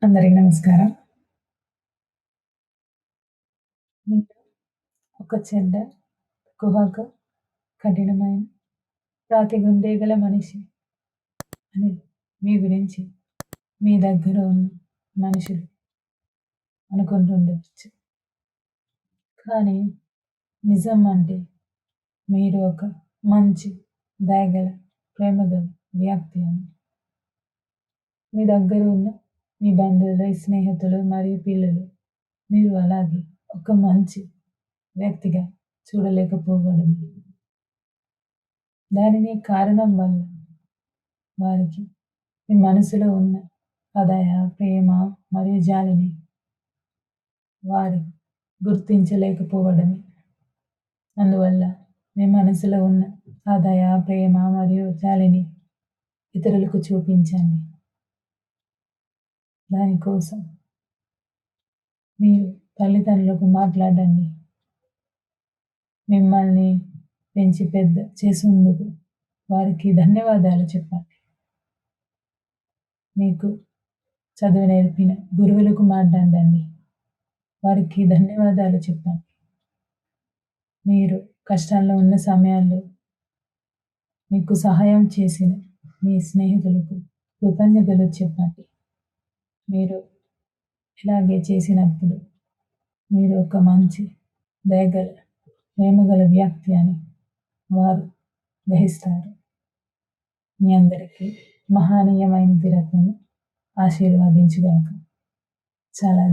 అందరికి నమస్కారం. మీరు ఒక చెడ్డ, కుహక, కఠినమైన, రాతి గుండె గల మనిషి అని మీ గురించి మీ దగ్గర ఉన్న మనుషులు అనుకుంటుండవచ్చు. కానీ నిజం అంటే మీరు ఒక మంచి, దయగల, ప్రేమగల వ్యక్తి అని. మీ దగ్గర ఉన్న మీ బంధువులు, స్నేహితులు మరియు పిల్లలు మీరు అలాగే ఒక మంచి వ్యక్తిగా చూడలేకపోవడం. దానిని కారణం వల్ల వారికి మీ మనసులో ఉన్న ఆ దయ, ప్రేమ మరియు జాలిని వారు గుర్తించలేకపోవడమే. అందువల్ల మీ మనసులో ఉన్న ఆ దయ, ప్రేమ మరియు జాలిని ఇతరులకు చూపించండి. దానికోసం మీరు తల్లిదండ్రులకు మాట్లాడండి. మిమ్మల్ని పెంచి పెద్ద చేసినందుకు వారికి ధన్యవాదాలు చెప్పండి. మీకు చదువు నేర్పిన గురువులకు మాట్లాడండి. వారికి ధన్యవాదాలు చెప్పండి. మీరు కష్టాల్లో ఉన్న సమయాల్లో మీకు సహాయం చేసిన మీ స్నేహితులకు కృతజ్ఞతలు చెప్పండి. మీరు ఇలాగే చేసినప్పుడు మీరు ఒక మంచి, దయగల, ప్రేమగల వ్యక్తి అని వారు గ్రహిస్తారు. మీ అందరికీ మహనీయమైన దినమును ఆశీర్వదించుగాక. చాలా